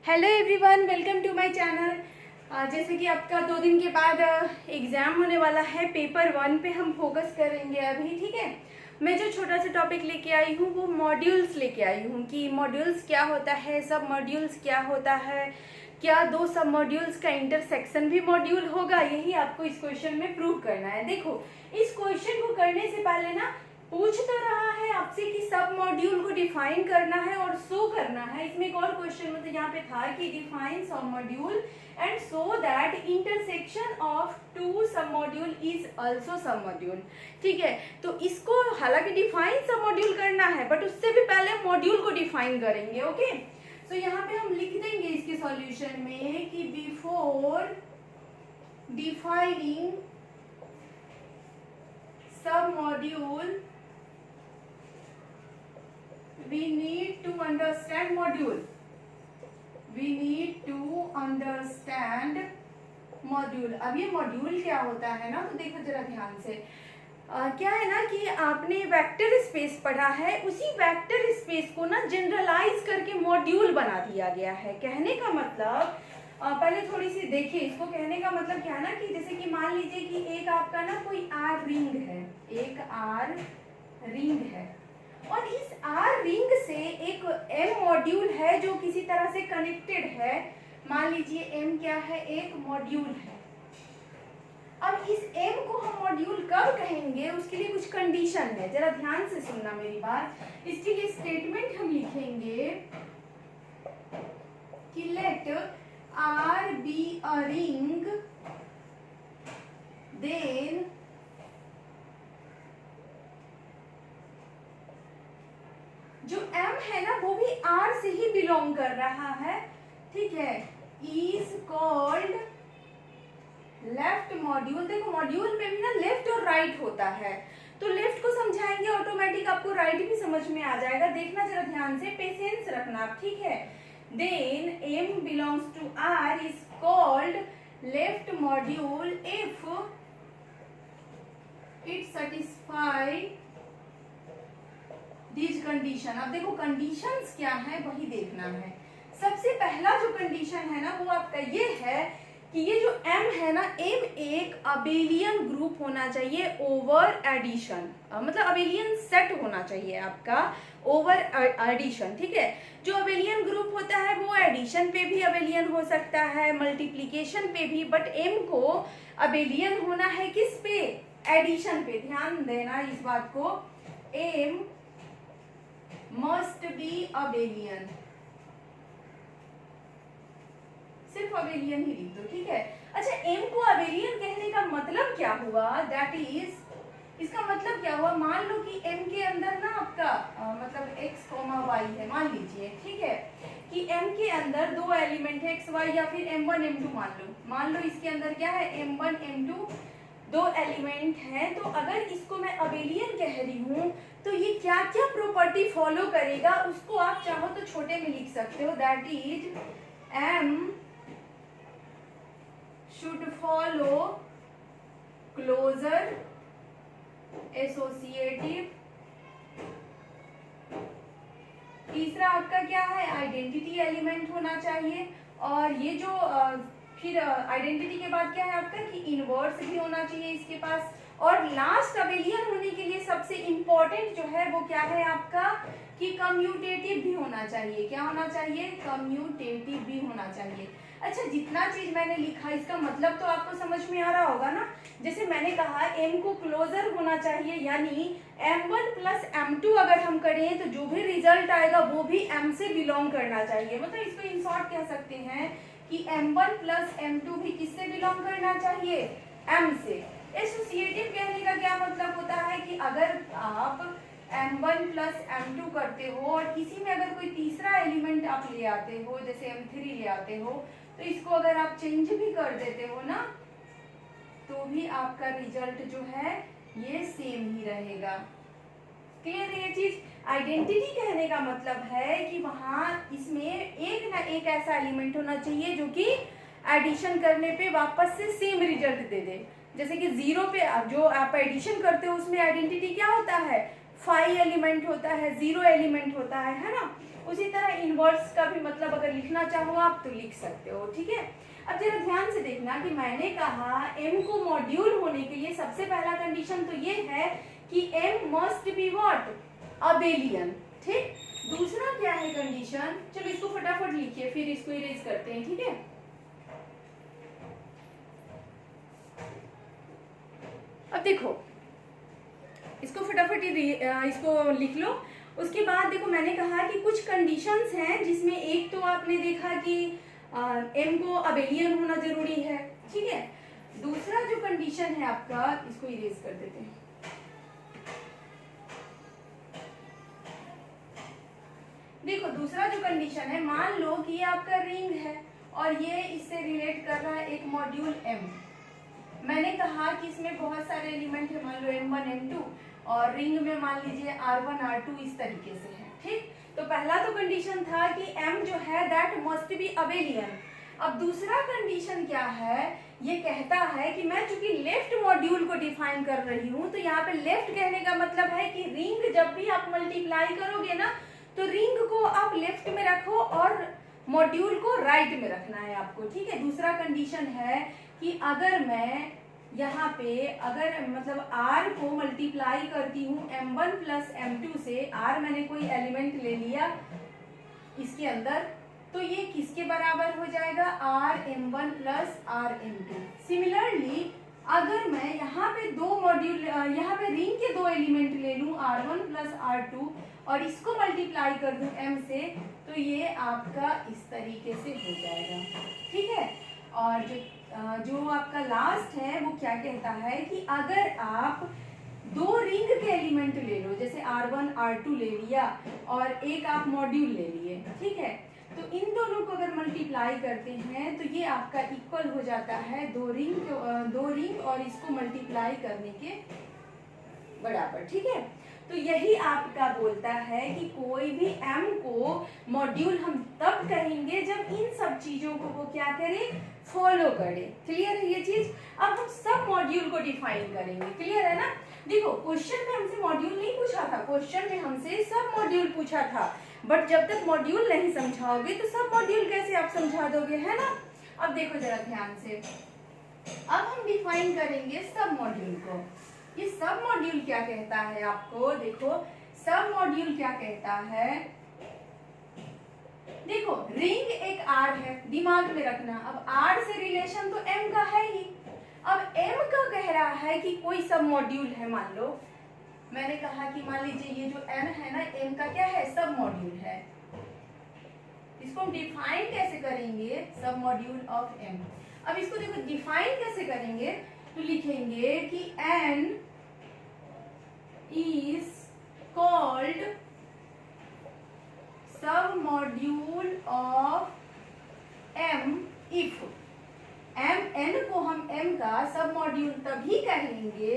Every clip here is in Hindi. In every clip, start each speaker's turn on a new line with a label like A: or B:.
A: Hello everyone, welcome to my channel. जैसे कि आपका 2 दिन के बाद एग्ज़ाम होने वाला है, पेपर 1 पे हम फोकस करेंगे अभी। ठीक है, मैं जो छोटा सा टॉपिक लेके आई हूँ वो मॉड्यूल्स लेके आई हूँ कि मॉड्यूल्स क्या होता है, सब मॉड्यूल्स क्या होता है, क्या दो सब मॉड्यूल्स का इंटरसेक्शन भी मॉड्यूल होगा, यही आपको इस क्वेश्चन में प्रूव करना है। देखो, इस क्वेश्चन को करने से पहले ना पूछ तो रहा है आपसे कि सब मॉड्यूल को डिफाइन करना है और शो करना है। इसमें एक और क्वेश्चन मतलब यहाँ पे था कि define submodule and show that intersection of two submodule is also submodule. ठीक है, तो इसको हालांकि डिफाइन सब मॉड्यूल करना है, बट उससे भी पहले मॉड्यूल को डिफाइन करेंगे। ओके, तो यहाँ पे हम लिख देंगे इसके सॉल्यूशन में कि बिफोर डिफाइनिंग सब module we need to understand module. We need to understand module. अब ये मॉड्यूल क्या होता है ना, तो देखो जरा ध्यान से। क्या है ना कि आपने वेक्टर स्पेस पढ़ा है, उसी वेक्टर स्पेस को ना जनरलाइज करके मॉड्यूल बना दिया गया है। कहने का मतलब पहले थोड़ी सी देखिए इसको। कहने का मतलब क्या है ना कि जैसे कि मान लीजिए कि एक आपका ना कोई आर रिंग है, एक आर रिंग है और इस आर रिंग से एक एम मॉड्यूल है जो किसी तरह से कनेक्टेड है। मान लीजिए एम क्या है, एक मॉड्यूल है। अब इस एम को हम मॉड्यूल कब कहेंगे, उसके लिए कुछ कंडीशन है, जरा ध्यान से सुनना मेरी बात। इसके लिए स्टेटमेंट हम लिखेंगे कि let R be a ring then जो m है ना वो भी r से ही बिलोंग कर रहा है। ठीक है, इज कॉल्ड लेफ्ट मॉड्यूल। देखो मॉड्यूल में भी ना लेफ्ट और राइट होता है, तो लेफ्ट को समझाएंगे ऑटोमेटिक आपको राइट भी समझ में आ जाएगा। देखना जरा ध्यान से, पेशेंस रखना आप। ठीक है, then m belongs to r is called left module if it satisfy this condition. अब देखो कंडीशंस क्या है वही देखना है। सबसे पहला जो कंडीशन है ना वो आपका ये है कि ये जो m है ना, m एक अबेलियन ग्रुप होना चाहिए ओवर एडिशन, मतलब अबेलियन सेट होना चाहिए आपका ओवर एडिशन। ठीक है, जो अबेलियन ग्रुप होता है वो एडिशन पे भी अबेलियन हो सकता है, मल्टीप्लीकेशन पे भी, बट m को अबेलियन होना है किस पे, एडिशन पे। ध्यान देना इस बात को, m must be abelian, सिर्फ अबेलियन ही लिख दो। ठीक है, अच्छा m को अबेलियन कहने का मतलब क्या हुआ, दैट इज, इसका मतलब क्या हुआ, मान लो कि m के अंदर ना आपका मतलब x, y है, मान लीजिए। ठीक है, कि m के अंदर दो एलिमेंट है x, y, या फिर m1 m2 मान लो इसके अंदर क्या है m1 m2 दो एलिमेंट हैं। तो अगर इसको मैं अबेलियन कह रही हूँ तो ये क्या क्या प्रॉपर्टी फॉलो करेगा, उसको आप चाहो तो छोटे में लिख सकते हो, that is m should follow closure associative. तीसरा आपका क्या है, आइडेंटिटी एलिमेंट होना चाहिए। और ये जो फिर आइडेंटिटी के बाद क्या है आपका कि इनवर्स भी होना चाहिए इसके पास। और लास्ट अबेलियन होने के लिए सबसे इंपॉर्टेंट जो है वो क्या है आपका कि कम्यूटेटिव भी होना चाहिए। क्या होना चाहिए, कम्यूटेटिव भी होना चाहिए। अच्छा, जितना चीज मैंने लिखा इसका मतलब तो आपको समझ में आ रहा होगा ना। जैसे मैंने कहा m को क्लोजर होना चाहिए, यानी m1 प्लस m2 अगर हम करें तो जो भी रिजल्ट आएगा वो भी m से बिलोंग करना चाहिए। मतलब इसको इन शॉर्ट कह सकते हैं कि m1 प्लस m2 भी किससे बिलोंग करना चाहिए, m से। एसोसिएटिव कहने का क्या मतलब होता है कि अगर आप m1 प्लस m2 करते हो और किसी में अगर कोई तीसरा एलिमेंट आप ले आते हो, जैसे m3 ले आते हो, तो इसको अगर आप चेंज भी कर देते हो ना तो भी आपका रिजल्ट जो है ये सेम ही रहेगा। क्लियर है ये चीज। आइडेंटिटी कहने का मतलब है कि वहां इसमें एक ना एक ऐसा एलिमेंट होना चाहिए जो कि एडिशन करने पे वापस से सेम रिजल्ट दे दे। जैसे कि 0 पे जो आप एडिशन करते हो उसमें आइडेंटिटी क्या होता है, 5 एलिमेंट होता है, 0 एलिमेंट होता है ना। उसी तरह इनवर्स का भी मतलब अगर लिखना चाहो आप तो लिख सकते हो, ठीक है। अब जरा ध्यान से देखना कि मैंने कहा m को मॉड्यूल होने के लिए सबसे पहला कंडीशन तो ये है कि m must be what, abelian, ठीक। दूसरा क्या है कंडीशन, चलो इसको फटाफट लिखिए फिर इसको इरेज करते हैं, ठीक है। अब देखो इसको फटाफट इसको लिख लो। उसके बाद देखो मैंने कहा कि कुछ कंडीशंस हैं जिसमें एक तो आपने देखा कि m को अबेलियन होना जरूरी है, ठीक है। दूसरा जो कंडीशन है आपका, इसको इरेज कर देते हैं। देखो दूसरा जो कंडीशन है, मान लो कि ये आपका रिंग है और ये इससे रिलेट कर रहा है एक मॉड्यूल m। मैंने कहा कि इसमें बहुत सारे एलिमेंट है, मान लो m1 m2 और रिंग में मान लीजिए r1 r2 इस तरीके से है, ठीक। तो पहला तो कंडीशन था कि m जो है दैट मस्ट बी अबेलियन। अब दूसरा कंडीशन क्या है, ये कहता है कि मैं चूंकि लेफ्ट मॉड्यूल को डिफाइन कर रही हूँ, तो यहाँ पे लेफ्ट कहने का मतलब है कि रिंग जब भी आप मल्टीप्लाई करोगे ना तो रिंग को आप लेफ्ट में रखो और मॉड्यूल को राइट में रखना है आपको, ठीक है। दूसरा कंडीशन है कि अगर मैं यहाँ पे अगर मतलब r को मल्टीप्लाई करती हूँ m1 प्लस m2 से, r मैंने कोई एलिमेंट ले लिया इसके अंदर, तो ये किसके बराबर हो जाएगा, rm1 प्लस rm2। सिमिलरली अगर मैं यहाँ पे दो मॉड्यूल यहाँ पे रिंग के दो एलिमेंट ले लूँ r1 प्लस r2 और इसको मल्टीप्लाई कर दूँ m से, तो ये आपका इस तरीके से हो जाएगा, ठीक है। और जो आपका लास्ट है वो क्या कहता है कि अगर आप दो रिंग के एलिमेंट ले लो, जैसे r1 r2 ले लिया और एक आप मॉड्यूल ले लिए, ठीक है, तो इन दोनों को अगर मल्टीप्लाई करते हैं तो ये आपका इक्वल हो जाता है दो रिंग और इसको मल्टीप्लाई करने के बराबर, ठीक है। तो यही आपका बोलता है कि कोई भी m को मॉड्यूल हम तब कहेंगे जब इन सब चीजों को वो क्या करे, फॉलो करे। क्लियर है ये चीज। अब हम सब मॉड्यूल को डिफाइन करेंगे, क्लियर है ना। देखो क्वेश्चन में हमसे मॉड्यूल नहीं पूछा था, क्वेश्चन में हमसे सब मॉड्यूल पूछा था, बट जब तक मॉड्यूल नहीं समझाओगे तो सब मॉड्यूल कैसे आप समझा दोगे, है ना। अब देखो जरा ध्यान से, अब हम डिफाइन करेंगे सब मॉड्यूल को। ये सब मॉड्यूल क्या कहता है आपको, देखो सब मॉड्यूल क्या कहता है, देखो रिंग एक r है, दिमाग में रखना। अब r से रिलेशन तो m का है ही। अब m का कह रहा है कि कोई सब मॉड्यूल है, मान लो मैंने कहा कि मान लीजिए ये जो n है ना, m का क्या है, सब मॉड्यूल है। इसको हम डिफाइन कैसे करेंगे, सब मॉड्यूल ऑफ m। अब इसको देखो डिफाइन कैसे करेंगे, तो लिखेंगे कि n is called submodule of m if n को हम m का सब मॉड्यूल तभी कहेंगे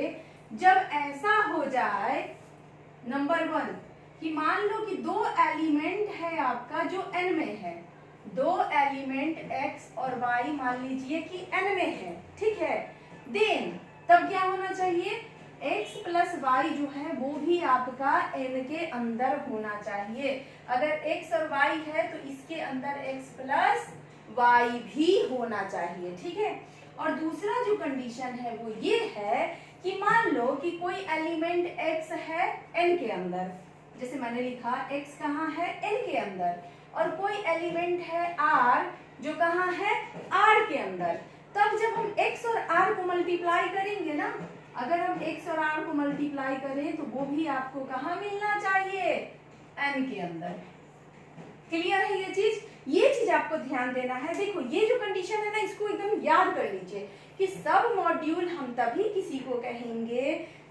A: जब ऐसा हो जाए, नंबर 1 कि मान लो कि दो एलिमेंट है आपका जो n में है, दो एलिमेंट x और y मान लीजिए कि n में है, ठीक है। देन तब क्या होना चाहिए, x प्लस वाई जो है वो भी आपका n के अंदर होना चाहिए। अगर x और y है तो इसके अंदर x प्लस वाई भी होना चाहिए, ठीक है। और दूसरा जो कंडीशन है वो ये है कि मान लो कि कोई एलिमेंट x है n के अंदर, जैसे मैंने लिखा x कहाँ है, n के अंदर, और कोई एलिमेंट है r जो कहाँ है, r के अंदर। तब जब हम x और r को मल्टीप्लाई करेंगे ना, अगर हम x और r को मल्टीप्लाई करें तो वो भी आपको कहाँ मिलना चाहिए, n के अंदर। क्लियर है ये चीज। ये चीज आपको ध्यान देना है। देखो ये जो कंडीशन है ना, इसको एकदम याद कर लीजिए कि सब मॉड्यूल हम तभी किसी को कहेंगे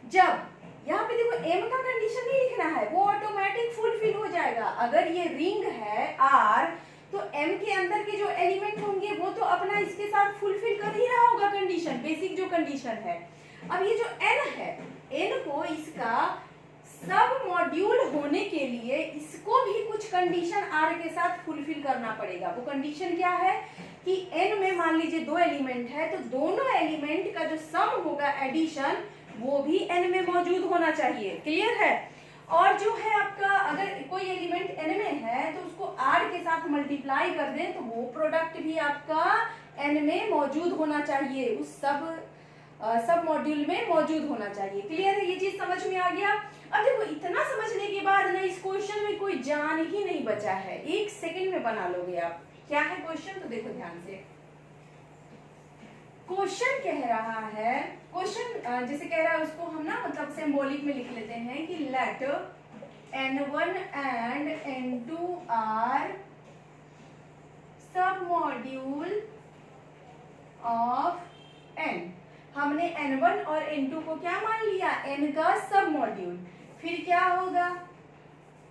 A: जब, यहाँ पे देखो m का कंडीशन नहीं लिखना है, वो ऑटोमेटिक फुलफिल हो जाएगा। अगर ये रिंग है r तो m के अंदर के जो एलिमेंट होंगे वो तो अपना इसके साथ फुलफिल कर ही रहा होगा कंडीशन, बेसिक जो कंडीशन है। अब ये जो n है, n को इसका सब मॉड्यूल होने के लिए इसको भी कुछ कंडीशन r के साथ फुलफिल करना पड़ेगा। वो कंडीशन क्या है कि n में मान लीजिए दो एलिमेंट है तो दोनों एलिमेंट का जो सम होगा एडिशन वो भी n में मौजूद होना चाहिए। क्लियर है। और जो है आपका अगर कोई एलिमेंट n में है तो उसको r के साथ मल्टीप्लाई कर दें तो वो प्रोडक्ट भी आपका n में मौजूद होना चाहिए, उस सब मॉड्यूल में मौजूद होना चाहिए। क्लियर है, ये चीज समझ में आ गया। अब देखो इतना समझने के बाद ना इस क्वेश्चन में कोई जान ही नहीं बचा है, 1 सेकंड में बना लोगे आप। क्या है क्वेश्चन, तो देखो ध्यान से। क्वेश्चन कह रहा है, क्वेश्चन जैसे कह रहा है उसको हम ना मतलब सिंबॉलिक में लिख लेते हैं कि let n1 and n2 are submodule of n। हमने n1 और n2 को क्या मान लिया, n का सब मॉड्यूल। फिर क्या होगा,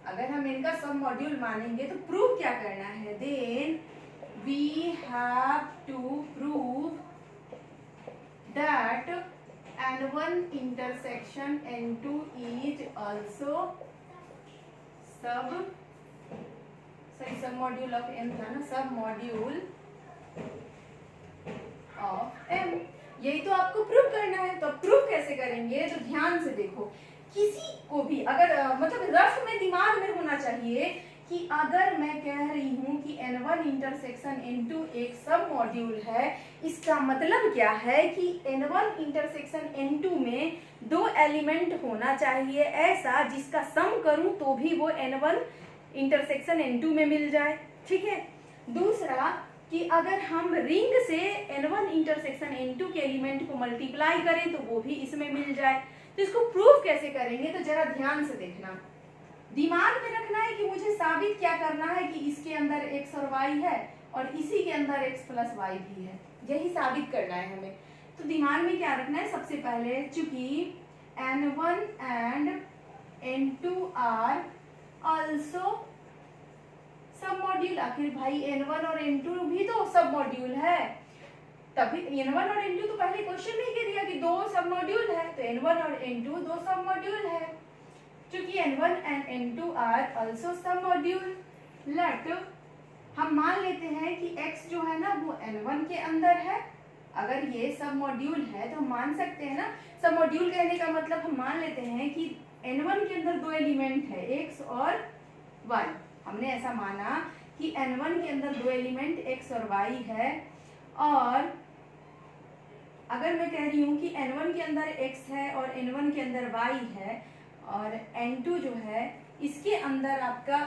A: अगर हम n का सब मॉड्यूल मानेंगे तो प्रूव क्या करना है, then we have to prove that n1 intersection n2 is also submodule of m था ना, सब मॉड्यूल ऑफ m। यही तो आपको प्रूव करना है। तो प्रूव कैसे करेंगे, तो ध्यान से देखो। किसी को भी अगर मतलब रफ में दिमाग में होना चाहिए कि अगर मैं कह रही हूं कि n1 इंटरसेक्शन n2 एक सब मॉड्यूल है, इसका मतलब क्या है कि n1 इंटरसेक्शन n2 में 2 एलिमेंट होना चाहिए ऐसा जिसका सम करूं तो भी वो n1 इंटरसेक्शन n2 में मिल जाए। ठीक है। दूसरा कि अगर हम रिंग से n1 इंटरसेक्शन n2 के एलिमेंट को मल्टीप्लाई करें तो वो भी इसमें मिल जाए। तो इसको प्रूव कैसे करेंगे, तो जरा ध्यान से देखना, दिमाग में रखना है कि मुझे साबित क्या करना है कि इसके अंदर x और y है और इसी के अंदर x प्लस y भी है, यही साबित करना है हमें। तो दिमाग में क्या रखना है, सबसे पहले चूंकि n1 and n2 are also submodule, आखिर भाई n1 और n2 भी तो सब मॉड्यूल है, तभी n1 और n2 तो पहले क्वेश्चन में ही कह दिया कि 2 सब मॉड्यूल है, तो n1 और n2 2 सब मॉड्यूल है। चूंकि n1 and n2 are also submodule, let हम मान लेते हैं कि x जो है ना वो n1 के अंदर है। अगर ये सब मॉड्यूल है तो हम मान सकते हैं ना, सब मॉड्यूल कहने का मतलब हम मान लेते हैं कि n1 के अंदर 2 एलिमेंट है x और y। हमने ऐसा माना कि n1 के अंदर 2 एलिमेंट x और y है, और अगर मैं कह रही हूँ कि n1 के अंदर x है और n1 के अंदर y है और n2 जो है इसके अंदर आपका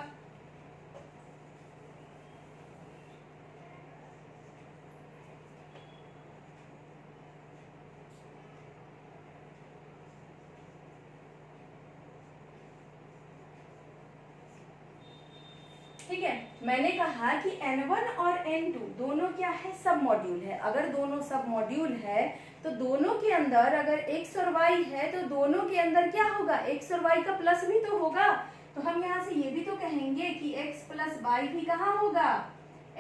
A: ठीक है। मैंने कहा कि n1 और n2 दोनों क्या है, सब मॉड्यूल है। अगर दोनों सब मॉड्यूल है तो दोनों के अंदर अगर x और y है तो दोनों के अंदर क्या होगा, x और y का प्लस भी तो होगा। तो हम यहाँ से ये भी तो कहेंगे कि x प्लस y भी कहाँ होगा,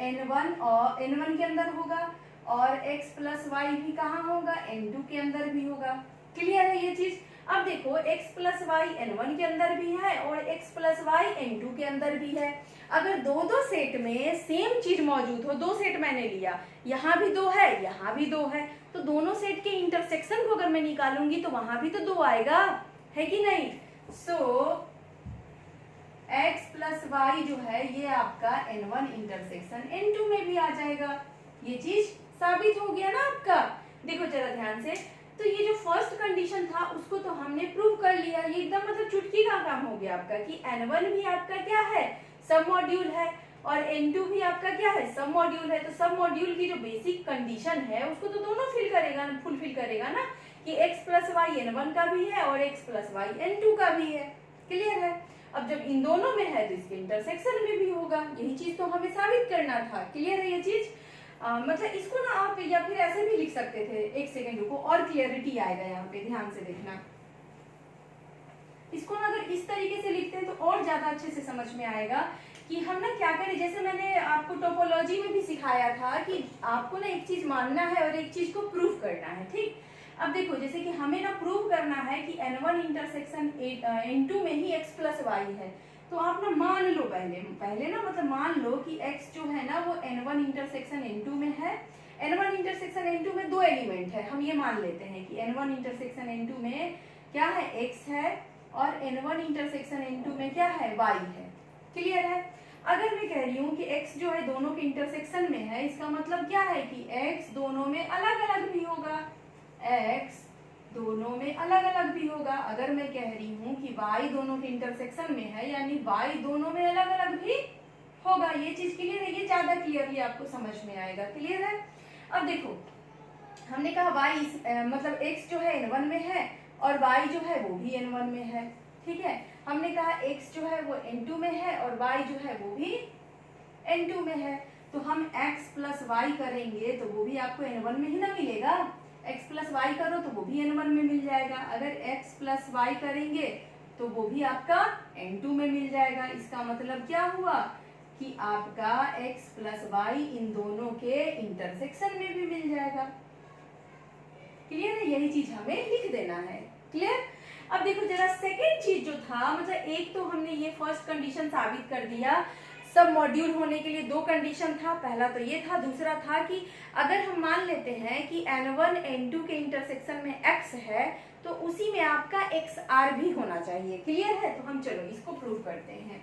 A: n1 के अंदर होगा, और x प्लस y भी कहाँ होगा, n2 के अंदर भी होगा। क्लियर है ये चीज। अब देखो x प्लस वाई n1 के अंदर भी है और x प्लस वाई n2 के अंदर भी है। अगर दो सेट में सेम चीज मौजूद हो, 2 सेट मैंने लिया, यहाँ भी 2 है यहाँ भी 2 है, तो दोनों सेट के इंटरसेक्शन को अगर मैं निकालूंगी तो वहां भी तो 2 आएगा, है कि नहीं। सो x प्लस वाई जो है ये आपका n1 इंटरसेक्शन n2 में भी आ जाएगा। ये चीज साबित हो गया ना आपका। देखो जरा ध्यान से, तो ये जो फर्स्ट कंडीशन था उसको तो हमने प्रूव कर लिया, ये एकदम मतलब चुटकी का काम हो गया आपका कि n1 भी आपका क्या है, सब मॉड्यूल है, और n2 भी आपका क्या है, सब मॉड्यूल है। तो सब मॉड्यूल की जो बेसिक कंडीशन है उसको तो दोनों फुलफिल करेगा ना, कि x प्लस वाई n1 का भी है और x प्लस वाई n2 का भी है। क्लियर है। अब जब इन दोनों में है तो इसके इंटरसेक्शन में भी होगा, यही चीज तो हमें साबित करना था। क्लियर है ये चीज। मतलब इसको ना आप या फिर ऐसे भी लिख सकते थे, 1 सेकेंड रुको और क्लियरिटी आएगा यहाँ पे, ध्यान से देखना। इसको ना अगर इस तरीके से लिखते हैं तो और ज्यादा अच्छे से समझ में आएगा कि हम ना क्या करें। जैसे मैंने आपको टोपोलॉजी में भी सिखाया था कि आपको ना एक चीज मानना है और एक चीज को प्रूव करना है। ठीक। अब देखो जैसे कि हमें ना प्रूव करना है कि n1 इंटरसेक्शन n2 में ही x प्लस वाई है, तो आप ना मान लो पहले ना मतलब मान लो कि x जो है ना वो n1 इंटरसेक्शन n2 में है। n1 इंटरसेक्शन n2 में 2 एलिमेंट है, हम ये मान लेते हैं कि n1 इंटरसेक्शन n2 में क्या है, x है और n1 इंटरसेक्शन n2 में क्या है, y है। क्लियर है। अगर मैं कह रही हूँ कि x जो है दोनों के इंटरसेक्शन में है, इसका मतलब क्या है कि x दोनों में अलग अलग भी होगा, x दोनों में अलग अलग भी होगा। अगर मैं कह रही हूँ कि y दोनों के इंटरसेक्शन में है, यानी y दोनों में अलग अलग भी होगा। ये चीज क्लियर है, ये ज्यादा क्लियरली आपको समझ में आएगा। क्लियर है। अब देखो, हमने कहा y मतलब x जो है n1 में है और y जो है वो भी n1 में है। ठीक है। हमने कहा x जो है वो n2 में है और y जो है वो भी n2 में है। तो हम x प्लस वाई करेंगे तो वो भी आपको n1 में ही ना मिलेगा। x प्लस वाई करो तो वो भी n1 में मिल जाएगा। अगर x प्लस वाई करेंगे तो वो भी आपका n2 में मिल जाएगा। इसका मतलब क्या हुआ कि आपका x प्लस वाई इन दोनों के इंटरसेक्शन में भी मिल जाएगा। क्लियर है। यही चीज हमें लिख देना है। क्लियर। अब देखो जरा सेकेंड चीज जो था, मतलब एक तो हमने ये फर्स्ट कंडीशन साबित कर दिया, सब मॉड्यूल होने के लिए दो कंडीशन था। पहला तो ये था, दूसरा था कि अगर हम मान लेते हैं कि n1 n2 के इंटरसेक्शन में x है तो उसी में आपका xr भी होना चाहिए। क्लियर है। तो हम चलो इसको प्रूव करते हैं।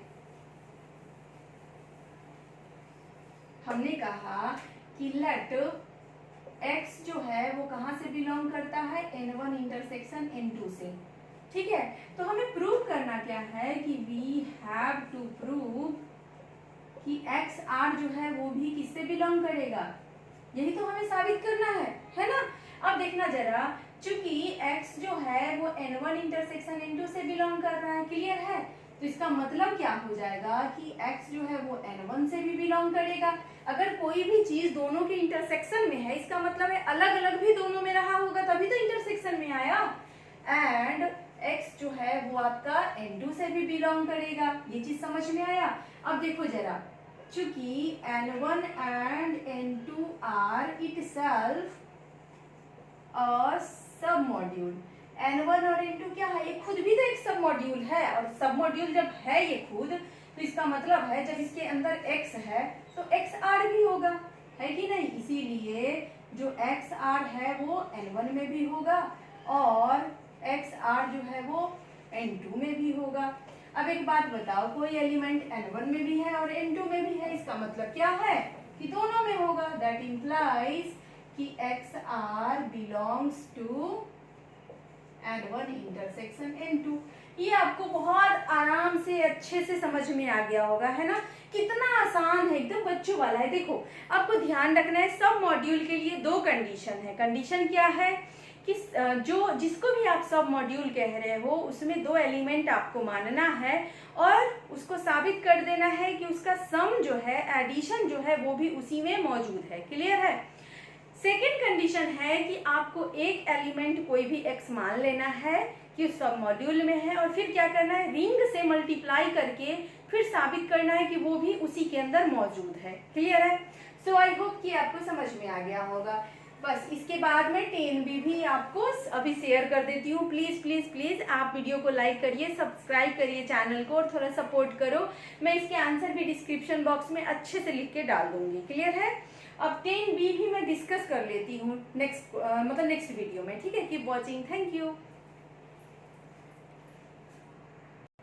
A: हमने कहा कि लेट x जो है वो कहां से बिलोंग करता है, n1 इंटरसेक्शन n2 से। ठीक है। तो हमें प्रूव करना क्या है कि वी हैव टू प्रूव कि xr जो है वो भी किससे बिलोंग करेगा, यही तो हमें साबित करना है ना। अब देखना जरा, चूंकि x जो है वो n1 इंटरसेक्शन n2 से बिलोंग कर रहा है। क्लियर है। तो इसका मतलब क्या हो जाएगा कि x जो है वो n1 से भी बिलोंग करेगा। अगर कोई भी चीज दोनों के इंटरसेक्शन में है, इसका मतलब है अलग अलग भी दोनों में रहा होगा तभी तो इंटरसेक्शन में आया। एंड x जो है वो आपका n2 से भी बिलोंग करेगा। ये चीज समझ में आया। अब देखो जरा, चूंकि n1 and n2 are itself a submodule, n1 और n2 क्या है, ये खुद भी तो एक सब मॉड्यूल है। और सब मॉड्यूल जब है ये खुद, तो इसका मतलब है जब इसके अंदर x है तो xr भी होगा, है कि नहीं। इसीलिए जो xr है वो n1 में भी होगा और xr जो है वो n2 में भी होगा। अब एक बात बताओ, कोई एलिमेंट n1 में भी है और n2 में भी है, इसका मतलब क्या है कि दोनों में होगा। दैट इम्प्लाइज कि xr belongs to n1 intersection n2। ये आपको बहुत आराम से अच्छे से समझ में आ गया होगा, है ना। कितना आसान है, एकदम बच्चों वाला है। देखो आपको ध्यान रखना है, सब मॉड्यूल के लिए दो कंडीशन है। कंडीशन क्या है कि जो जिसको भी आप सब मॉड्यूल कह रहे हो उसमें दो एलिमेंट आपको मानना है और उसको साबित कर देना है कि उसका सम जो है, एडिशन जो है वो भी उसी में मौजूद है। क्लियर है। सेकेंड कंडीशन है कि आपको एक एलिमेंट कोई भी x मान लेना है कि सब मॉड्यूल में है और फिर क्या करना है, रिंग से मल्टीप्लाई करके फिर साबित करना है कि वो भी उसी के अंदर मौजूद है। क्लियर है। सो आई होप कि आपको समझ में आ गया होगा। बस इसके बाद में 10B भी आपको अभी शेयर कर देती हूँ। प्लीज प्लीज प्लीज आप वीडियो को लाइक करिए, सब्सक्राइब करिए चैनल को और थोड़ा सपोर्ट करो। मैं इसके आंसर भी डिस्क्रिप्शन बॉक्स में अच्छे से लिख के डाल दूंगी। क्लियर है। अब 10B भी मैं डिस्कस कर लेती हूँ नेक्स्ट वीडियो में। ठीक है। Keep watching. Thank you.